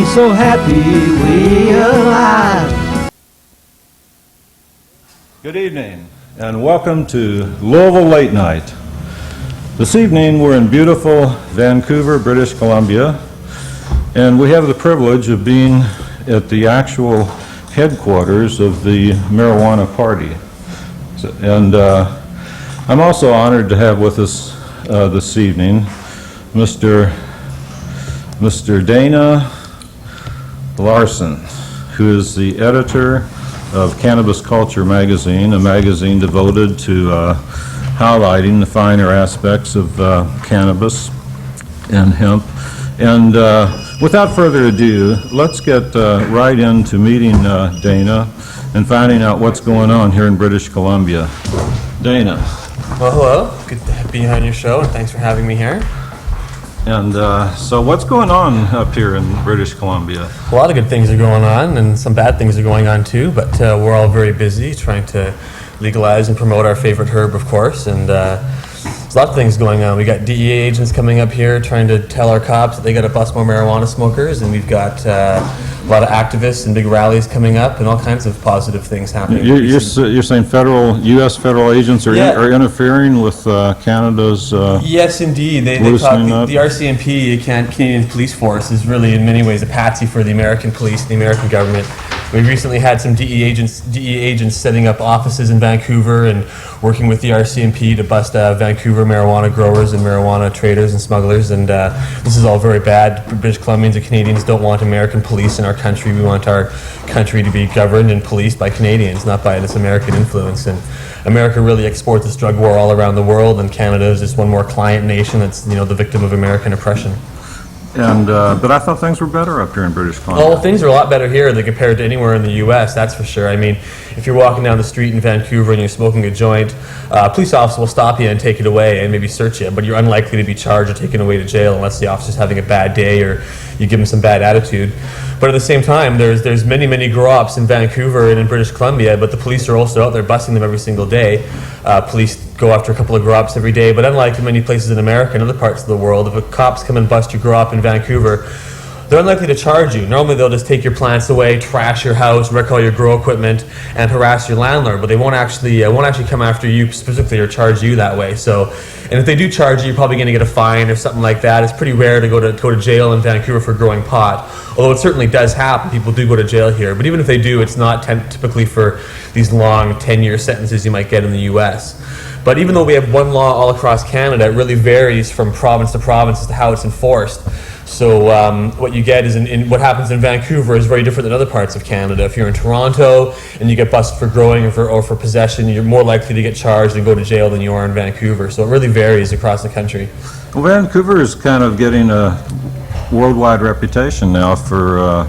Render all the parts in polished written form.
so happy we alive. Good evening and welcome to Louisville Late Night. This evening we're in beautiful Vancouver, British Columbia, and we have the privilege of being at the actual headquarters of the Marijuana Party. And I'm also honored to have with us this evening Mr. Dana LARSEN, who is the editor of Cannabis Culture magazine, a magazine devoted to highlighting the finer aspects of cannabis and hemp. And without further ado, let's get right into meeting Dana and finding out what's going on here in British Columbia. Dana. Well, hello. Good to be on your show, and thanks for having me here. And so what's going on up here in British Columbia? A lot of good things are going on, and some bad things are going on too, but we're all very busy trying to legalize and promote our favorite herb, of course, and there's a lot of things going on. We got DEA agents coming up here trying to tell our cops that they got to bust more marijuana smokers, and we've got a lot of activists and big rallies coming up, and all kinds of positive things happening. You're saying U.S. federal agents are interfering with Canada's yes, indeed. They talk, the RCMP, Canadian Police Force, is really in many ways a patsy for the American police, the American government. We recently had some DEA agents setting up offices in Vancouver and working with the RCMP to bust Vancouver marijuana growers and marijuana traders and smugglers, and this is all very bad. British Columbians and Canadians don't want American police in our country. We want our country to be governed and policed by Canadians, not by this American influence. And America really exports this drug war all around the world, and Canada is just one more client nation that's, the victim of American oppression. And but I thought things were better up here in British Columbia. Well, things are a lot better here than compared to anywhere in the U.S., that's for sure. I mean, if you're walking down the street in Vancouver and you're smoking a joint, a police officer will stop you and take it away and maybe search you, but you're unlikely to be charged or taken away to jail unless the officer's having a bad day or you give him some bad attitude. But at the same time, there's many grow-ops in Vancouver and in British Columbia, but the police are also out there busting them every single day. Police go after a couple of grow-ops every day, but unlike in many places in America and other parts of the world, if a cops come and bust your grow-op in Vancouver, they're unlikely to charge you. Normally they'll just take your plants away, trash your house, wreck all your grow equipment, and harass your landlord, but they won't actually come after you specifically or charge you that way. So, and if they do charge you, you're probably going to get a fine or something like that. It's pretty rare to go to jail in Vancouver for growing pot, although it certainly does happen. People do go to jail here, but even if they do, it's not typically for these long 10-year sentences you might get in the U.S. But even though we have one law all across Canada, it really varies from province to province as to how it's enforced. So what you get is, what happens in Vancouver is very different than other parts of Canada. If you're in Toronto and you get busted for growing or for possession, you're more likely to get charged and go to jail than you are in Vancouver. So it really varies across the country. Well, Vancouver is kind of getting a worldwide reputation now for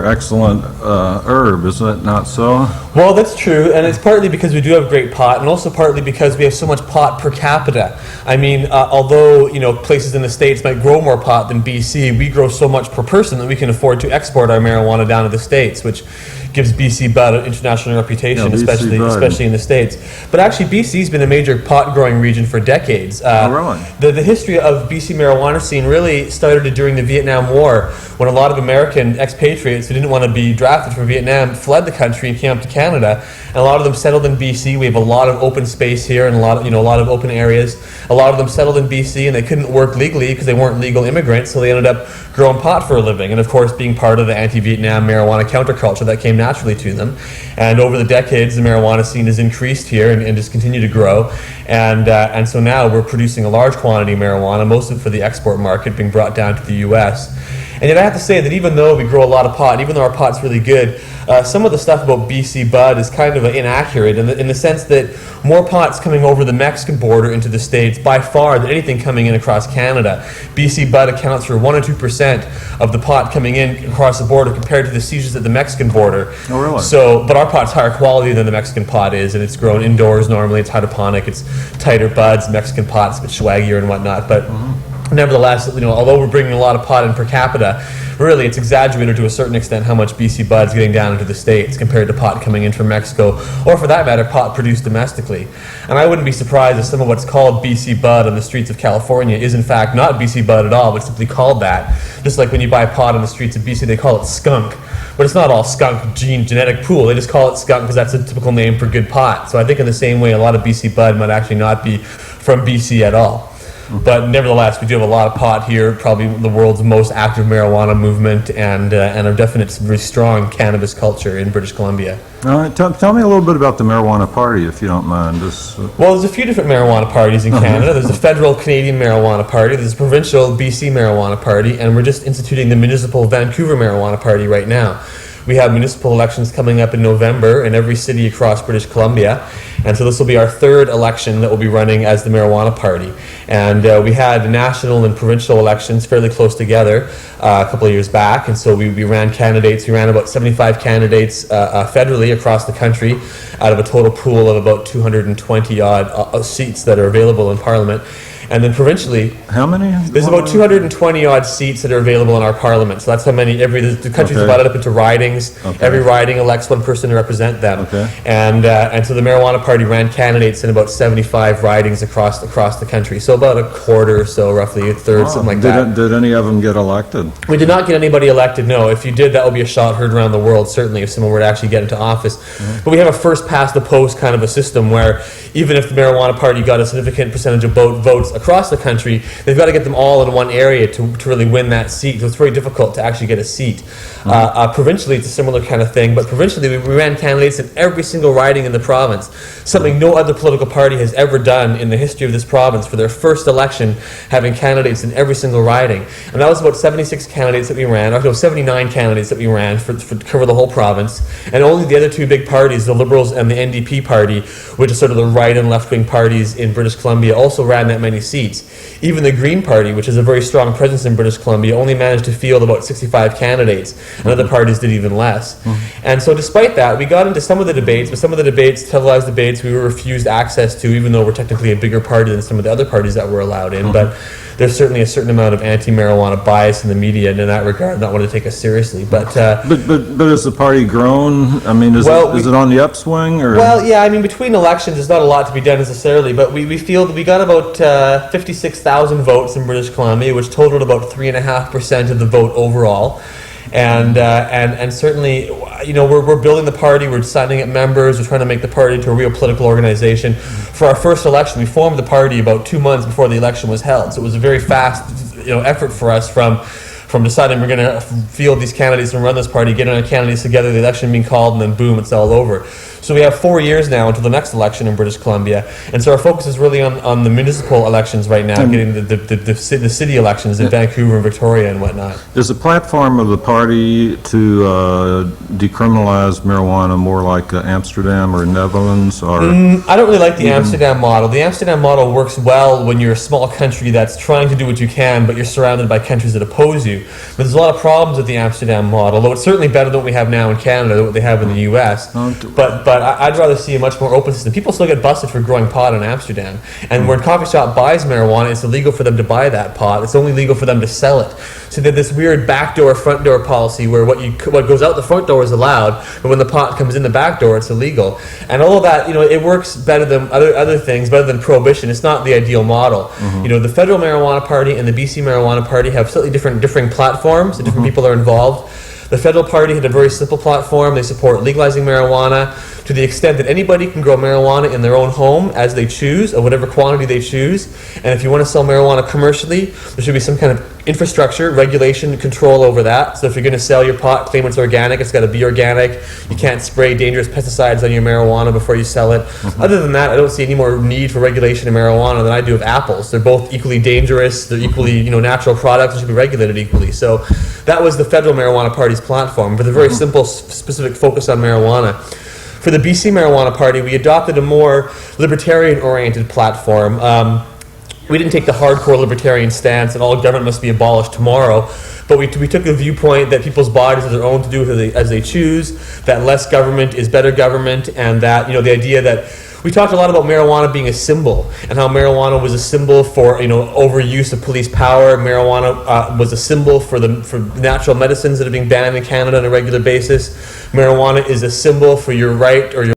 excellent herb, isn't it not so? Well, that's true, and it's partly because we do have great pot, and also partly because we have so much pot per capita. I mean, although places in the States might grow more pot than BC, we grow so much per person that we can afford to export our marijuana down to the States, which gives BC Bud an international reputation, especially in the States. But actually, BC's been a major pot growing region for decades. Really? The history of BC marijuana scene really started during the Vietnam War, when a lot of American expatriates who didn't want to be drafted for Vietnam fled the country and came up to Canada, and a lot of them settled in BC. We have a lot of open space here and a lot of open areas. A lot of them settled in BC, and they couldn't work legally because they weren't legal immigrants, so they ended up growing pot for a living, and of course being part of the anti-Vietnam marijuana counterculture that came naturally to them. And over the decades, the marijuana scene has increased here and just continued to grow, and so now we're producing a large quantity of marijuana, most of it for the export market, being brought down to the U.S. And yet I have to say that even though we grow a lot of pot, even though our pot's really good, some of the stuff about BC Bud is kind of inaccurate in the sense that more pot's coming over the Mexican border into the States by far than anything coming in across Canada. BC Bud accounts for 1 or 2% of the pot coming in across the border compared to the seizures at the Mexican border. Oh, really? So, but our pot's higher quality than the Mexican pot is, and it's grown indoors normally. It's hydroponic, it's tighter buds. Mexican pot's a bit swaggier and whatnot, but nevertheless, although we're bringing a lot of pot in per capita, really it's exaggerated to a certain extent how much BC bud's getting down into the States compared to pot coming in from Mexico, or for that matter, pot produced domestically. And I wouldn't be surprised if some of what's called BC bud on the streets of California is in fact not BC bud at all, but simply called that. Just like when you buy pot on the streets of BC, they call it skunk. But it's not all skunk genetic pool. They just call it skunk because that's a typical name for good pot. So I think in the same way, a lot of BC bud might actually not be from BC at all. But nevertheless, we do have a lot of pot here, probably the world's most active marijuana movement, and a definite, very strong cannabis culture in British Columbia. All right, tell me a little bit about the marijuana party, if you don't mind. Well, there's a few different marijuana parties in Canada. There's the federal Canadian marijuana party, there's the provincial BC marijuana party, and we're just instituting the municipal Vancouver marijuana party right now. We have municipal elections coming up in November in every city across British Columbia, and so this will be our third election that will be running as the marijuana party. And we had national and provincial elections fairly close together a couple of years back, and so we ran candidates. We ran about 75 candidates federally across the country out of a total pool of about 220 odd seats that are available in Parliament. And then provincially, how many? There's about 220 odd seats that are available in our parliament. So that's how many. The country's divided up into ridings. Okay. Every riding elects one person to represent them. Okay. And so the marijuana party ran candidates in about 75 ridings across the country. So about a quarter or so, roughly a third, something like that. Did any of them get elected? We did not get anybody elected. No. If you did, that would be a shot heard around the world. Certainly, if someone were to actually get into office. Mm-hmm. But we have a first past the post kind of a system where even if the marijuana party got a significant percentage of votes across the country, they've got to get them all in one area to really win that seat. So it's very difficult to actually get a seat. Mm-hmm. Provincially, it's a similar kind of thing, but provincially, we ran candidates in every single riding in the province, something no other political party has ever done in the history of this province for their first election, having candidates in every single riding. And that was about 76 candidates that we ran, or no, 79 candidates that we ran for to cover the whole province. And only the other two big parties, the Liberals and the NDP party, which is sort of the right and left-wing parties in British Columbia, also ran that many seats. Even the Green Party, which has a very strong presence in British Columbia, only managed to field about 65 candidates, and other parties did even less. Mm-hmm. And so despite that, we got into some of the debates, but some of the debates, televised debates, we were refused access to, even though we're technically a bigger party than some of the other parties that were allowed in. Mm-hmm. But there's certainly a certain amount of anti-marijuana bias in the media, and in that regard, not want to take us seriously. But has the party grown? I mean, is it on the upswing? Or? Well, yeah, I mean, between elections, there's not a lot to be done necessarily, but we feel that we got about 56,000 votes in British Columbia, which totaled about 3.5% of the vote overall. And certainly, you know, we're building the party, we're signing up members, we're trying to make the party into a real political organization. For our first election, we formed the party about 2 months before the election was held, so it was a very fast, effort for us from deciding we're going to field these candidates and run this party, getting our candidates together, the election being called, and then boom, it's all over. So we have 4 years now until the next election in British Columbia, and so our focus is really on the municipal elections right now, getting the city elections in Vancouver and Victoria and whatnot. Is the platform of the party to decriminalize marijuana more like Amsterdam or Netherlands? Or I don't really like the Amsterdam model. The Amsterdam model works well when you're a small country that's trying to do what you can, but you're surrounded by countries that oppose you. But there's a lot of problems with the Amsterdam model, though it's certainly better than what we have now in Canada, than what they have in the U.S. But I'd rather see a much more open system. People still get busted for growing pot in Amsterdam. And when a coffee shop buys marijuana, it's illegal for them to buy that pot. It's only legal for them to sell it. So they have this weird back door, front door policy where what goes out the front door is allowed, but when the pot comes in the back door, it's illegal. And all of that, it works better than other things, better than prohibition. It's not the ideal model. Mm-hmm. The federal marijuana party and the BC marijuana party have slightly differing platforms, and different people are involved. The federal party had a very simple platform. They support legalizing marijuana to the extent that anybody can grow marijuana in their own home as they choose, of whatever quantity they choose. And if you want to sell marijuana commercially, there should be some kind of infrastructure, regulation, control over that. So if you're going to sell your pot, claim it's organic, it's got to be organic. You can't spray dangerous pesticides on your marijuana before you sell it. Mm-hmm. Other than that, I don't see any more need for regulation of marijuana than I do of apples. They're both equally dangerous. They're equally, natural products. They should be regulated equally. So that was the federal marijuana party's platform, with a very simple, specific focus on marijuana. For the BC marijuana party, we adopted a more libertarian-oriented platform. We didn't take the hardcore libertarian stance and all government must be abolished tomorrow, but we took the viewpoint that people's bodies are their own to do as they choose, that less government is better government, and that the idea that We talked a lot about marijuana being a symbol, and how marijuana was a symbol for, overuse of police power. Marijuana was a symbol for natural medicines that are being banned in Canada on a regular basis. Marijuana is a symbol for your right or your